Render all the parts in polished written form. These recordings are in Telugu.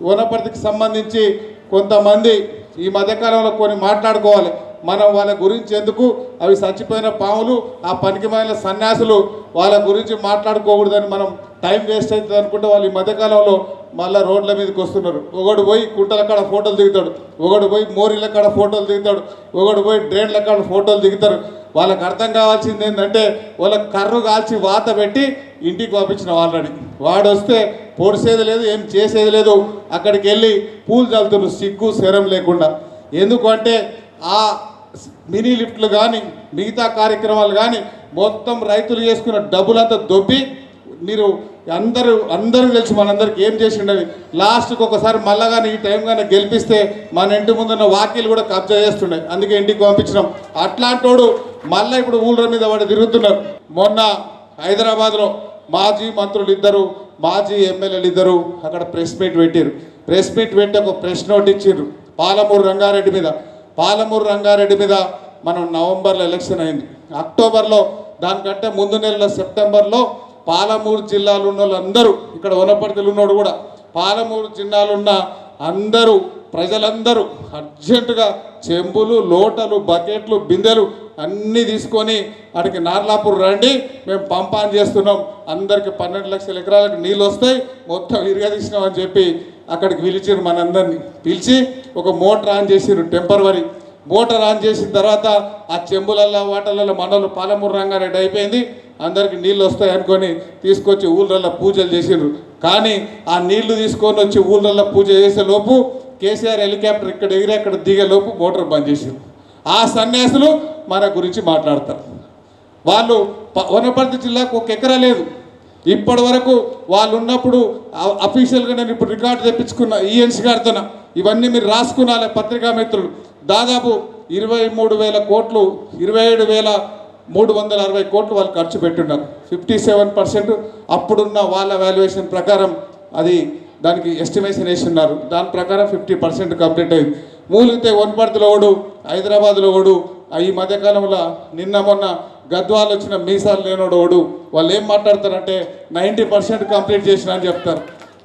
వనపర్తికి సంబంధించి కొంతమంది ఈ మధ్యకాలంలో కొన్ని మాట్లాడుకోవాలి. మనం వాళ్ళ గురించి ఎందుకు, అవి చచ్చిపోయిన పాములు, ఆ పనికిమాలిన సన్యాసులు, వాళ్ళ గురించి మాట్లాడుకోకూడదని మనం టైం వేస్ట్ అవుతుంది అనుకుంటే వాళ్ళు ఈ మధ్యకాలంలో మళ్ళీ రోడ్ల మీదకి వస్తున్నారు. ఒకడు పోయి కుంటల కాడ ఫోటోలు దిగుతాడు, ఒకడు పోయి మోరీల కాడ ఫోటోలు దిగుతాడు, ఒకడు పోయి డ్రైన్ల కాడ ఫోటోలు దిగుతారు. వాళ్ళకి అర్థం కావాల్సింది ఏంటంటే వాళ్ళకి కర్రు కాల్చి వాత పెట్టి ఇంటికి పంపించిన ఆల్రెడీ. వాడు వస్తే పొడిసేది లేదు, ఏం చేసేది లేదు, అక్కడికి వెళ్ళి పూలు చల్లుతున్నారు సిగ్గు శరం లేకుండా. ఎందుకంటే ఆ మినీ లిఫ్ట్లు కానీ మిగతా కార్యక్రమాలు కానీ మొత్తం రైతులు చేసుకున్న డబ్బులంతా దొబ్బి మీరు అందరూ తెలుసు మనందరికి ఏం చేసిండవి. లాస్ట్కి ఒకసారి మళ్ళా కానీ ఈ టైం కానీ గెలిపిస్తే మన ఇంటి ముందున్న వాకిలు కూడా కబ్జా చేస్తుండే, అందుకే ఇంటికి పంపించినాం. అట్లాంటోడు మళ్ళీ ఇప్పుడు ఊళ్ళ మీద వాడు తిరుగుతున్నారు. మొన్న హైదరాబాద్లో మాజీ మంత్రులు ఇద్దరు, మాజీ ఎమ్మెల్యేలు ఇద్దరు అక్కడ ప్రెస్ మీట్ పెట్టారు. ప్రెస్ మీట్ పెట్టి ఒక ప్రెస్ నోట్ ఇచ్చారు పాలమూరు రంగారెడ్డి మీద. పాలమూరు రంగారెడ్డి మీద మనం నవంబర్లో ఎలక్షన్ అయింది, అక్టోబర్లో దానికంటే ముందు నెలలో సెప్టెంబర్లో పాలమూరు జిల్లాలో ఉన్న వాళ్ళందరూ, ఇక్కడ వనపర్తిలో ఉన్నోడు కూడా, పాలమూరు జిల్లాలో ఉన్న అందరూ ప్రజలందరూ అర్జెంటుగా చెంబులు, లోటలు, బకెట్లు, బిందెలు అన్నీ తీసుకొని అక్కడికి నార్లాపూర్ రండి, మేము పంపాన్ చేస్తున్నాం, అందరికి 12 లక్షల ఎకరాలకు నీళ్ళు వస్తాయి, మొత్తం ఇరగదీసినాం అని చెప్పి అక్కడికి పిలిచారు. మనందరినీ పిలిచి ఒక మోటార్ ఆన్ చేసిరు, టెంపరవరీ మోటార్ ఆన్ చేసిన తర్వాత ఆ చెంబులల్లో వాటర్లలో మనలు పాలమూరు రంగారెడ్డి అయిపోయింది, అందరికి నీళ్ళు వస్తాయి అనుకొని తీసుకొచ్చి ఊళ్ళల్లో పూజలు చేసిండ్రు. కానీ ఆ నీళ్లు తీసుకొని వచ్చి ఊళ్ళల్లో పూజ చేసే లోపు కేసీఆర్ హెలికాప్టర్ ఇక్కడ ఎగిరి అక్కడ దిగే లోపు మోటార్ బంద్ చేసిండ్రు. ఆ సన్యాసులు మన గురించి మాట్లాడతారు. వాళ్ళు వనపర్తి జిల్లాకు 1 ఎకరా లేదు. ఇప్పటి వరకు వాళ్ళు ఉన్నప్పుడు అఫీషియల్గా నేను ఇప్పుడు రికార్డు తెప్పించుకున్న ఈఎన్సీ గారితో, ఇవన్నీ మీరు రాసుకున్నాలే పత్రికా మిత్రులు, దాదాపు 23,000 కోట్లు, 27,360 కోట్లు వాళ్ళు ఖర్చు పెట్టున్నారు. 57% అప్పుడున్న వాళ్ళ వాల్యుయేషన్ ప్రకారం అది దానికి ఎస్టిమేషన్ వేసి ఉన్నారు. దాని ప్రకారం 50% కంప్లీట్ అయింది. మూలితే వనపర్తిలో ఓడు, హైదరాబాద్లో ఓడు, ఈ మధ్యకాలంలో నిన్న మొన్న గద్వాలు వచ్చిన మీసాలు లేనోడు ఓడు. వాళ్ళు ఏం మాట్లాడతారంటే 90% కంప్లీట్ చేసిన అని చెప్తారు,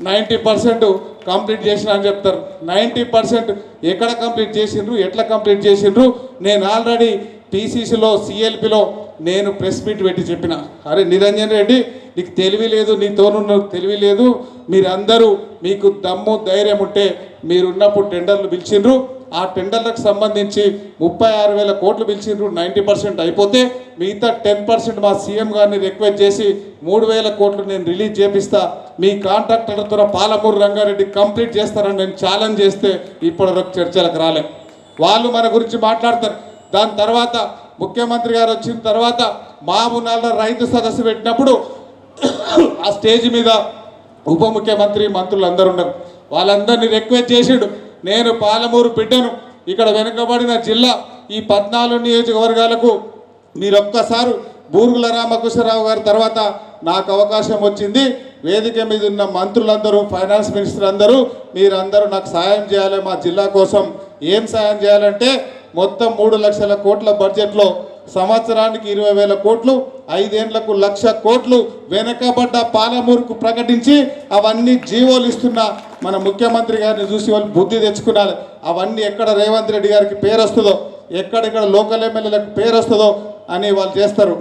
90% కంప్లీట్ చేసిన అని చెప్తారు. 90% ఎక్కడ కంప్లీట్ చేసిండ్రు, ఎట్లా కంప్లీట్ చేసిండ్రు? నేను ఆల్రెడీ పీసీసీలో సిఎల్పిలో నేను ప్రెస్ మీట్ పెట్టి చెప్పిన, అరే నిరంజన్ రెడ్డి నీకు తెలివి లేదు, నీతోనున్న తెలివి లేదు, మీరందరూ మీకు దమ్ము ధైర్యం ఉంటే మీరున్నప్పుడు టెండర్లు పిలిచిండ్రు, ఆ టెండర్లకు సంబంధించి 36,000 కోట్లు పిలిచిండ్రు, 90% అయిపోతే మిగతా 10% మా సీఎం గారిని రిక్వెస్ట్ చేసి 3,000 కోట్లు నేను రిలీజ్ చేపిస్తా, మీ కాంట్రాక్టర్తో పాలమూరు రంగారెడ్డి కంప్లీట్ చేస్తారని నేను ఛాలెంజ్ చేస్తే ఇప్పటివరకు చర్చలకు రాలే. వాళ్ళు మన గురించి మాట్లాడతారు. దాని తర్వాత ముఖ్యమంత్రి గారు వచ్చిన తర్వాత మామూనాళ్ళ రైతు సదస్సు పెట్టినప్పుడు ఆ స్టేజ్ మీద ఉప ముఖ్యమంత్రి, మంత్రులు అందరూ ఉన్నారు. వాళ్ళందరినీ రిక్వెస్ట్ చేసిండు, నేను పాలమూరు బిడ్డను, ఇక్కడ వెనుకబడిన జిల్లా, ఈ 14 నియోజకవర్గాలకు మీరొక్కసారి బూరుగుల రామకృష్ణరావు గారి తర్వాత నాకు అవకాశం వచ్చింది, వేదిక మీద ఉన్న మంత్రులందరూ, ఫైనాన్స్ మినిస్టర్ అందరూ, మీరందరూ నాకు సాయం చేయాలి మా జిల్లా కోసం. ఏం సాయం చేయాలంటే మొత్తం 3 లక్షల కోట్ల బడ్జెట్లో సంవత్సరానికి 20,000 కోట్లు, 5 ఏళ్లకు 1,00,000 కోట్లు వెనకబడ్డ పాలమూరుకు ప్రకటించి అవన్నీ జీవోలు ఇస్తున్న మన ముఖ్యమంత్రి గారిని చూసి వాళ్ళు బుద్ధి తెచ్చుకున్నారు. అవన్నీ ఎక్కడ రేవంత్ రెడ్డి గారికి పేరు వస్తుందో, ఎక్కడెక్కడ లోకల్ ఎమ్మెల్యేలకు పేరు వస్తుందో అని వాళ్ళు చేస్తారు.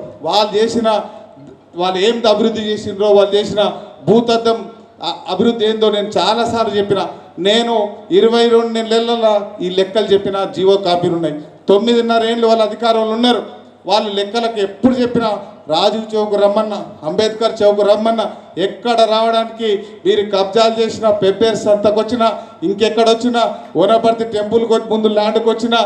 వాళ్ళు ఏం అభివృద్ధి చేసిండ్రో, వాళ్ళు చేసిన భూతద్దం అభివృద్ధి ఏందో నేను చాలాసార్లు చెప్పిన. నేను 22 నెలల ఈ లెక్కలు చెప్పిన జీవో కాపీలు ఉన్నాయి. 9.5 ఏళ్ళు వాళ్ళ అధికారంలో ఉన్నారు. వాళ్ళు లెక్కలకు ఎప్పుడు చెప్పినా రాజీవ్ చౌక్ రమ్మన్నా, అంబేద్కర్ చౌక్ రమ్మన్నా, ఎక్కడ రావడానికి మీరు కబ్జాలు చేసిన పెబ్బేర్ సంతకొచ్చినా, ఇంకెక్కడొచ్చినా, వనపర్తి టెంపుల్కి ముందు ల్యాండ్కి వచ్చినా,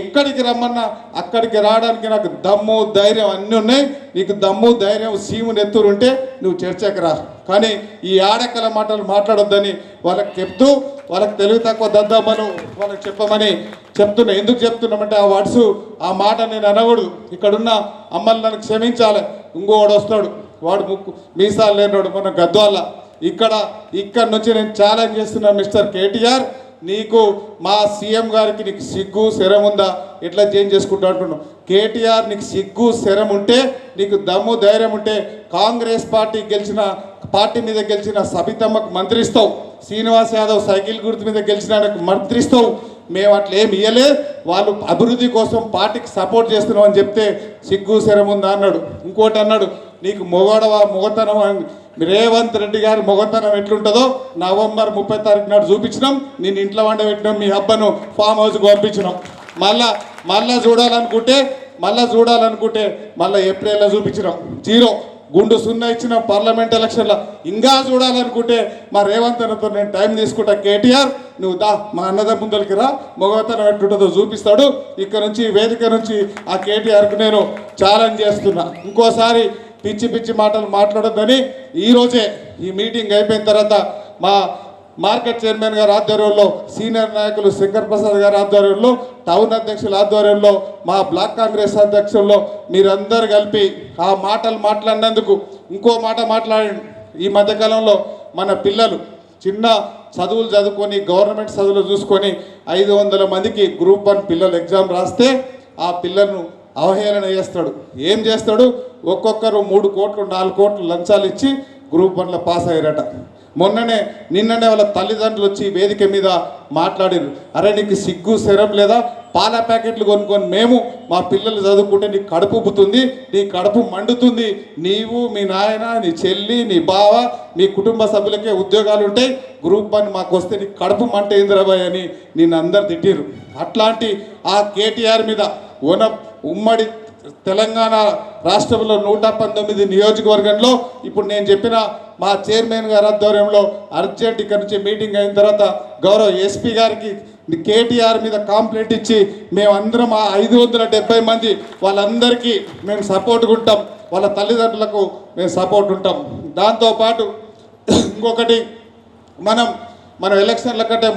ఎక్కడికి రమ్మన్నా అక్కడికి రావడానికి నాకు దమ్ము ధైర్యం అన్నీ ఉన్నాయి. నీకు దమ్ము ధైర్యం సీము నెత్తురు ఉంటే నువ్వు చర్చకు రా, కానీ ఈ ఆడకల మాటలు మాట్లాడొద్దని వాళ్ళకి చెప్తూ, వాళ్ళకి తెలివి తక్కువ దద్దామను వాళ్ళకి చెప్పమని చెప్తున్నా. ఎందుకు చెప్తున్నామంటే ఆ వర్డ్స్, ఆ మాట నేను అనకూడదు. ఇక్కడున్న అమ్మలు నన్ను క్షమించాలి. ఇంకోవాడు వస్తాడు, వాడు మీసాలు లేనివాడు, మన గద్వాల. ఇక్కడ నుంచి నేను ఛాలెంజ్ చేస్తున్నా, మిస్టర్ కేటీఆర్, నీకు మా సీఎం గారికి నీకు సిగ్గు శరం ఉందా? ఎట్లా చేంజ్ చేసుకుంటా అంటున్నావు? కేటీఆర్ నీకు సిగ్గు శరం ఉంటే, నీకు దమ్ము ధైర్యం ఉంటే, కాంగ్రెస్ పార్టీ గెలిచిన పార్టీ మీద గెలిచిన సబితమ్మకు మంత్రిస్తావు, శ్రీనివాస్ యాదవ్ సైకిల్ గుర్తు మీద గెలిచిన ఆయనకు మంత్రిస్తావు. మేము అట్లా ఏమి ఇయ్యలే, వాళ్ళు అభివృద్ధి కోసం పార్టీకి సపోర్ట్ చేస్తున్నాం అని చెప్తే సిగ్గు శరం ఉందా అన్నాడు. ఇంకోటి అన్నాడు, నీకు మొగతనం రేవంత్ రెడ్డి గారి మొగతనం ఎట్లుంటుందో నవంబర్ 30 తారీఖు నాడు చూపించినాం, నేను ఇంట్లో వండబెట్టినాం, మీ అబ్బను ఫామ్ హౌస్కి పంపించినాం. మళ్ళా చూడాలనుకుంటే మళ్ళీ ఏప్రిల్లో చూపించినాం, జీరో. గుండు సున్నా ఇచ్చిన పార్లమెంట్ ఎలక్షన్లో. ఇంకా చూడాలనుకుంటే మా రేవంత్ అన్నతో నేను టైం తీసుకుంటా, కేటీఆర్ నువ్వు దా మా అన్నదమ్ముందలకి రా, మొగతనం ఎట్లుంటుందో చూపిస్తాడు. ఇక్కడ నుంచి వేదిక నుంచి ఆ కేటీఆర్కు నేను ఛాలెంజ్ చేస్తున్నా, ఇంకోసారి పిచ్చి మాటలు మాట్లాడొద్దని. ఈరోజే ఈ మీటింగ్ అయిపోయిన తర్వాత మా మార్కెట్ చైర్మన్ గారి ఆధ్వర్యంలో, సీనియర్ నాయకులు శంకర్ ప్రసాద్ గారి ఆధ్వర్యంలో, టౌన్ అధ్యక్షుల ఆధ్వర్యంలో, మా బ్లాక్ కాంగ్రెస్ అధ్యక్షుల్లో మీరందరూ కలిపి ఆ మాటలు మాట్లాడినందుకు ఇంకో మాట మాట్లాడండి. ఈ మధ్యకాలంలో మన పిల్లలు చిన్న చదువులు చదువుకొని గవర్నమెంట్ చదువులు చూసుకొని 500 మందికి గ్రూప్ 1 పిల్లలు ఎగ్జామ్ రాస్తే ఆ పిల్లలను అవహేళన చేస్తాడు. ఏం చేస్తాడు, ఒక్కొక్కరు 3 కోట్లు 4 కోట్లు లంచాలు ఇచ్చి గ్రూప్ 1లో పాస్ అయ్యారట. నిన్ననే వాళ్ళ తల్లిదండ్రులు వచ్చి వేదిక మీద మాట్లాడారు, అరే నీకు సిగ్గు శరం లేదా, పాల ప్యాకెట్లు కొనుక్కొని మేము మా పిల్లలు చదువుకుంటే నీ కడుపు ఉబ్బుతుంది, నీ కడుపు మండుతుంది, నీవు మీ నాయన నీ చెల్లి నీ బావ మీ కుటుంబ సభ్యులకే ఉద్యోగాలు ఉంటాయి, గ్రూప్ 1 మాకు వస్తే నీ కడుపు మంట ఏందిరాబాయ్ అని నిన్ను అందరు తిట్టిరు. అట్లాంటి ఆ కేటీఆర్ మీద ఉమ్మడి తెలంగాణ రాష్ట్రంలో 119 నియోజకవర్గంలో ఇప్పుడు నేను చెప్పిన మా చైర్మన్ గారి ఆధ్వర్యంలో అర్జెంట్ ఇక్కడ నుంచి మీటింగ్ అయిన తర్వాత గౌరవ ఎస్పీ గారికి కేటీఆర్ మీద కంప్లైంట్ ఇచ్చి మేమందరం ఆ 570 మంది వాళ్ళందరికీ మేము సపోర్ట్గా ఉంటాం, వాళ్ళ తల్లిదండ్రులకు మేము సపోర్ట్ ఉంటాం. దాంతోపాటు ఇంకొకటి మనం ఎలక్షన్ల కంటే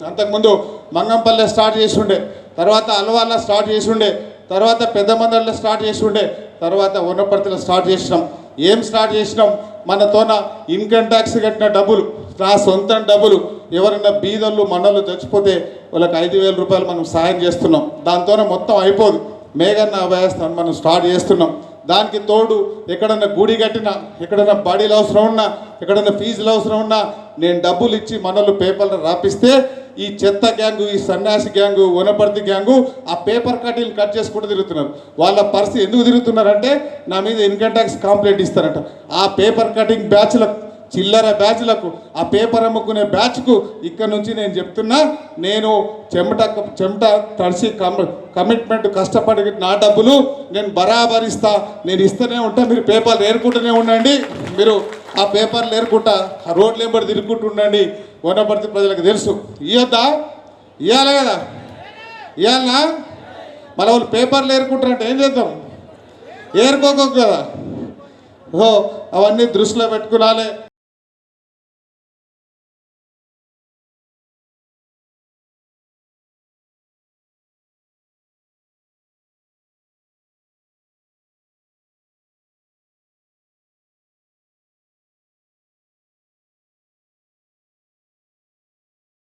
అంతకుముందు మంగంపల్లె స్టార్ట్ చేసి ఉండే, తర్వాత అల్వాల్లో స్టార్ట్ చేసి ఉండే, తర్వాత పెద్ద మందరిలో స్టార్ట్ చేసి ఉండే, తర్వాత వనపర్తిలో స్టార్ట్ చేసినాం. ఏం స్టార్ట్ చేసినాం, మనతోన ఇన్కమ్ ట్యాక్స్ కట్టిన డబ్బులు, నా సొంత డబ్బులు, ఎవరైనా బీదళ్ళు మనలు చచ్చిపోతే వాళ్ళకి 5,000 రూపాయలు మనం సాయం చేస్తున్నాం. దాంతోనే మొత్తం అయిపోదు, మేఘన్న అభయస్థానం మనం స్టార్ట్ చేస్తున్నాం. దానికి తోడు ఎక్కడన్నా గుడి కట్టినా, ఎక్కడన్నా బడీలు అవసరం ఉన్నా, ఎక్కడన్నా ఫీజులు అవసరం ఉన్నా నేను డబ్బులు ఇచ్చి మనలు పేపర్లు రాపిస్తే ఈ చెత్త గ్యాంగు, ఈ సన్యాసి గ్యాంగు, వనపర్తి గ్యాంగు ఆ పేపర్ కటింగ్ కట్ చేసుకుంటూ తిరుగుతున్నారు. వాళ్ళ పరిస్థితి ఎందుకు తిరుగుతున్నారంటే నా మీద ఇన్కమ్ ట్యాక్స్ కంప్లైంట్ ఇస్తారంట. ఆ పేపర్ కటింగ్ బ్యాచ్లకు, చిల్లర బ్యాచ్లకు, ఆ పేపర్ అమ్ముకునే బ్యాచ్కు ఇక్కడ నుంచి నేను చెప్తున్నా, నేను చెమట తడిసి కమిట్మెంట్ కష్టపడి నా డబ్బులు నేను బరాబర్ ఇస్తా, నేను ఇస్తూనే ఉంటా. మీరు పేపర్లు ఏరుకుంటూనే ఉండండి, మీరు ఆ పేపర్లు ఏరుకుంటా ఆ రోడ్లు ఎంబడి తిరుగుకుంటూ ఉండండి. వనపర్తి ప్రజలకు తెలుసు. ఇవ్వాలి కదా, ఇవ్వాలనా? మళ్ళీ వాళ్ళు పేపర్లు ఏరుకుంటారంటే ఏం చేద్దాం, ఏరుకోక కదా. అవన్నీ దృష్టిలో పెట్టుకునాలి.